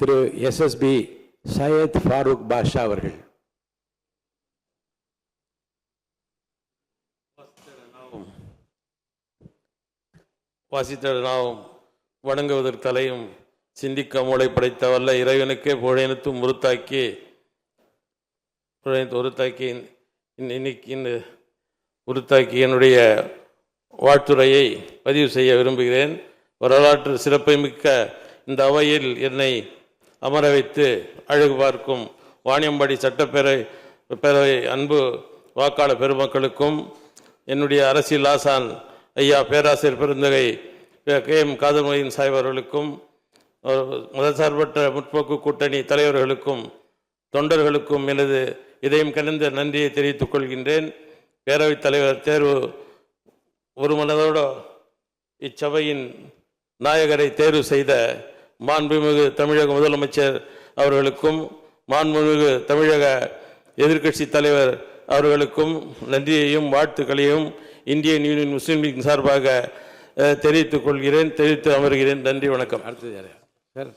திரு SSB Syed Farooq பாஷா அவர்கள். வாசித்த நாம் வணங்குவதற்கு தலையும் சிந்திக்க மூளை படைத்த வல்ல இறைவனுக்கே புழையனுத்தும் உருத்தாக்கி என்னுடைய வாழ்த்துரையை பதிவு செய்ய விரும்புகிறேன். வரலாற்று சிறப்பை மிக்க இந்த அவையில் என்னை அமர வைத்து அழகு பார்க்கும் வாணியம்பாடி சட்டப்பேரவை அன்பு வாக்காளர் பெருமக்களுக்கும் என்னுடைய அரசியல் ஆசான் ஐயா பேராசிரியர் பெருந்தகை KM காதர் மொய்தீன் சாஹிப் அவர்களுக்கும் மதசார்பற்ற முற்போக்கு கூட்டணி தலைவர்களுக்கும் தொண்டர்களுக்கும் எனது இதயம் கனிந்த நன்றியை தெரிவித்துக் கொள்கின்றேன். பேரவைத் தலைவர் தேர்வு ஒரு மனதோடு இச்சபையின் நாயகரை தேர்வு செய்த மாண்புமிகு தமிழக முதலமைச்சர் அவர்களுக்கும் மாண்புமிகு தமிழக எதிர்க்கட்சி தலைவர் அவர்களுக்கும் நன்றியையும் வாழ்த்துக்களையும் இந்தியன் யூனியன் முஸ்லீம் லீக் சார்பாக தெரிவித்துக் கொள்கிறேன், தெரிவித்து அமர்கிறேன். நன்றி, வணக்கம். அடுத்தது யார் சார்?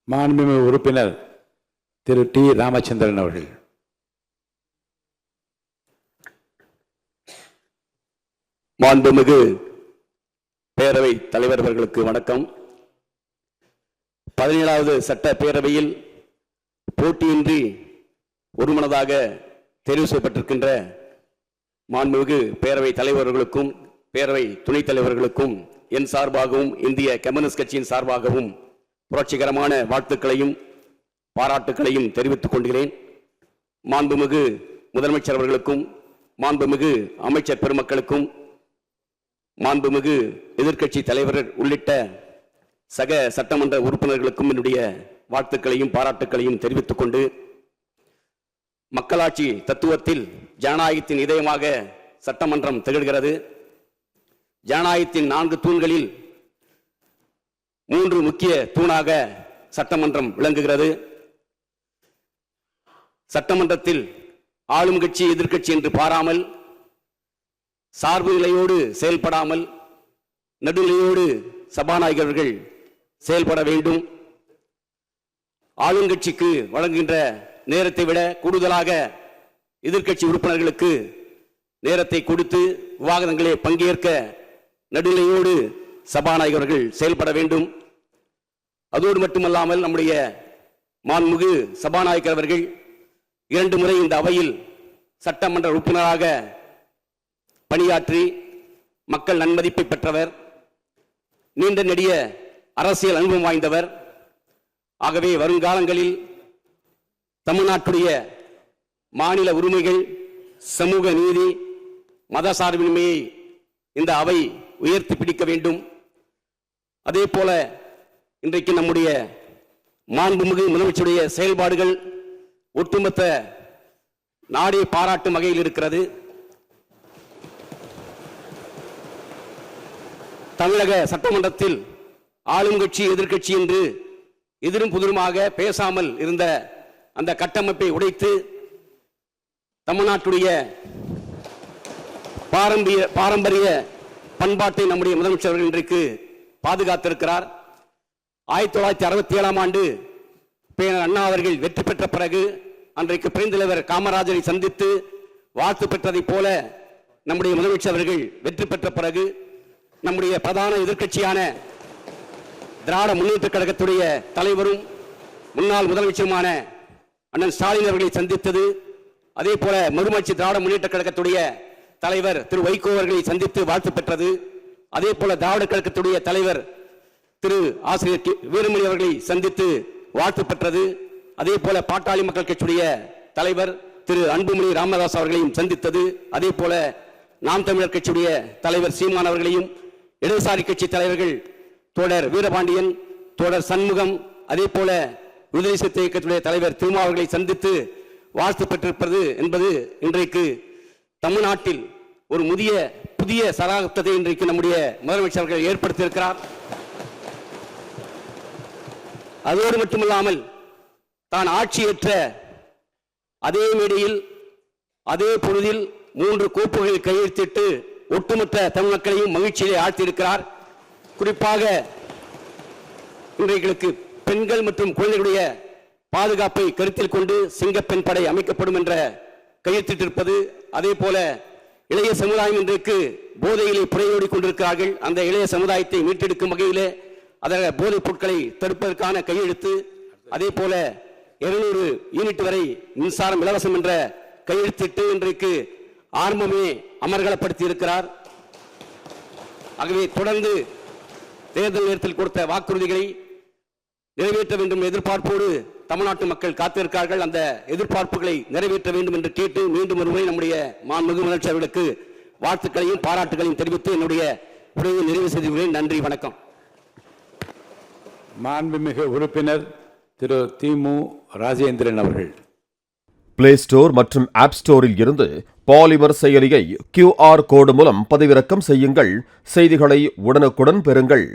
மாண்புமிகு உறுப்பினர் திரு T. ராமச்சந்திரன் அவர்கள். மாண்புமிகு பேரவை தலைவர் அவர்களுக்கு வணக்கம். 17வது சட்ட பேரவையில் போட்டியின்றி ஒருமனதாக தெரிவு செய்யப்பட்டிருக்கின்ற மாண்புமிகு பேரவை தலைவர்களுக்கும் பேரவை துணைத் தலைவர்களுக்கும் என் சார்பாகவும் இந்திய கம்யூனிஸ்ட் கட்சியின் சார்பாகவும் புரட்சிகரமான வாழ்த்துக்களையும் பாராட்டுக்களையும் தெரிவித்துக் கொள்கிறேன். மாண்புமிகு முதலமைச்சர் அவர்களுக்கும் மாண்புமிகு அமைச்சர் பெருமக்களுக்கும் மாண்புமிகு எதிர்க்கட்சி தலைவர் உள்ளிட்ட சக சட்டமன்ற உறுப்பினர்களுக்கும் என்னுடைய வாழ்த்துக்களையும் பாராட்டுக்களையும் தெரிவித்துக் கொண்டு, மக்களாட்சி தத்துவத்தில் ஜனநாயகத்தின் இதயமாக சட்டமன்றம் திகழ்கிறது. ஜனநாயகத்தின் 4 தூண்களில் 3 முக்கிய தூணாக சட்டமன்றம் விளங்குகிறது. சட்டமன்றத்தில் ஆளும் கட்சி எதிர்க்கட்சி என்று பாராமல், சார்பு நிலையோடு செயல்படாமல் நடுநிலையோடு சபாநாயகர்கள் செயல்பட வேண்டும். ஆளுங்கட்சிக்கு வழங்குகின்ற நேரத்தை விட கூடுதலாக எதிர்க்கட்சி உறுப்பினர்களுக்கு நேரத்தை கொடுத்து விவாதங்களை பங்கேற்க நடுநிலையோடு சபாநாயகர்கள் செயல்பட வேண்டும். அதோடு மட்டுமல்லாமல் நம்முடைய மாண்புமிகு சபாநாயகர் அவர்கள் 2 முறை இந்த அவையில் சட்டமன்ற உறுப்பினராக பணியாற்றி மக்கள் நன்மதிப்பை பெற்றவர், நீண்ட நெடிய அரசியல் அனுபவம் வாய்ந்தவர். ஆகவே வருங்காலங்களில் தமிழ்நாட்டுடைய மாநில உரிமைகள், சமூக நீதி, மத சார்பின்மையை இந்த அவை உயர்த்தி பிடிக்க வேண்டும். அதே போல இன்றைக்கு நம்முடைய மாண்புமிகு முதலமைச்சருடைய செயல்பாடுகள் ஒட்டுமொத்த நாடே பாராட்டும் வகையில் இருக்கிறது. தமிழக சட்டமன்றத்தில் ஆளுங்கட்சி எதிர்க்கட்சி என்று எதிரும் புதிருமாக பேசாமல் இருந்த அந்த கட்டமைப்பை உடைத்து தமிழ்நாட்டுடைய பாரம்பரிய பண்பாட்டை நம்முடைய முதலமைச்சர் இன்றைக்கு பாதுகாத்திருக்கிறார். 1967ஆம் ஆண்டு பேரர் அண்ணா அவர்கள் வெற்றி பெற்ற பிறகு அன்றைக்கு பெருந்தலைவர் காமராஜரை சந்தித்து வாழ்த்து பெற்றதை போல நம்முடைய முதலமைச்சர் அவர்கள் வெற்றி பெற்ற பிறகு நம்முடைய பிரதான எதிர்க்கட்சியான திராவிட முன்னேற்ற கழகத்துடைய தலைவரும் முன்னாள் முதலமைச்சருமான அண்ணன் ஸ்டாலின் அவர்களை சந்தித்தது, அதே போல மறுமலர்ச்சி திராவிட முன்னேற்ற கழகத்துடைய தலைவர் திரு வைகோ அவர்களை சந்தித்து வாழ்த்து பெற்றது. அதே போல திராவிட கழகத்துடைய தலைவர் திரு ஆசிரியர் வீரமணி அவர்களை சந்தித்து வாழ்த்து பெற்றது. அதே போல பாட்டாளி மக்கள் கட்சியுடைய தலைவர் திரு அன்புமணி ராமதாஸ் அவர்களையும் சந்தித்தது. அதே போல நாம் தமிழர் கட்சியுடைய தலைவர் சீமான் அவர்களையும், இடதுசாரி கட்சி தலைவர்கள் தோழர் வீரபாண்டியன், தோழர் சண்முகம், அதே போல விடுதலை சிறுத்தை இயக்கத்துடைய தலைவர் திருமா அவர்களை சந்தித்து வாழ்த்து பெற்றிருப்பது என்பது இன்றைக்கு தமிழ்நாட்டில் ஒரு புதிய சகாப்தத்தை இன்றைக்கு நம்முடைய முதலமைச்சர்கள் ஏற்படுத்தியிருக்கிறார். அதோடு மட்டுமல்லாமல் தான் ஆட்சியேற்ற அதே மேடையில் அதே பொழுதில் 3 கோப்புகளில் கையெழுத்திட்டு ஒட்டுமொத்த தமிழ் மக்களையும் மகிழ்ச்சியிலே ஆழ்த்தியிருக்கிறார். குறிப்பாக இன்றைக்கு பெண்கள் மற்றும் குழந்தைகளுடைய பாதுகாப்பை கருத்தில் கொண்டு சிங்கப்பெண் படை அமைக்கப்படும் என்ற கையெழுத்திட்டிருப்பது, அதே போல இளைய சமுதாயம் இன்றைக்கு போதையிலே புறையோடி கொண்டிருக்கிறார்கள். அந்த இளைய சமுதாயத்தை மீட்டெடுக்கும் வகையிலே அதர போதைப் பொருட்களை தடுப்பதற்கான கையெழுத்து, அதே போல 200 யூனிட் வரை மின்சாரம் இலவசம் என்ற கையெழுத்திட்டு இன்றைக்கு ஆர்வமே அமர்கலப்படுத்தி இருக்கிறார். ஆகவே தொடர்ந்து தேர்தல் நேரத்தில் கொடுத்த வாக்குறுதிகளை நிறைவேற்ற வேண்டும் எதிர்பார்ப்போடு தமிழ்நாட்டு மக்கள் காத்திருக்கிறார்கள். அந்த எதிர்பார்ப்புகளை நிறைவேற்ற வேண்டும் என்று கேட்டு மீண்டும் ஒருமுறை நம்முடைய மாண்புமிகு முதலமைச்சர் அவர்களுக்கு வாழ்த்துக்களையும் பாராட்டுகளையும் தெரிவித்து என்னுடைய உரையை நிறைவு செய்துள்ளேன். நன்றி, வணக்கம். மாண்புமிகு உறுப்பினர் திரு திமு ராஜேந்திரன் அவர்கள். பிளே ஸ்டோர் மற்றும் ஆப் ஸ்டோரில் இருந்து பாலிமர் செயலியை QR கோடு மூலம் பதிவிறக்கம் செய்யுங்கள். செய்திகளை உடனுக்குடன் பெறுங்கள்.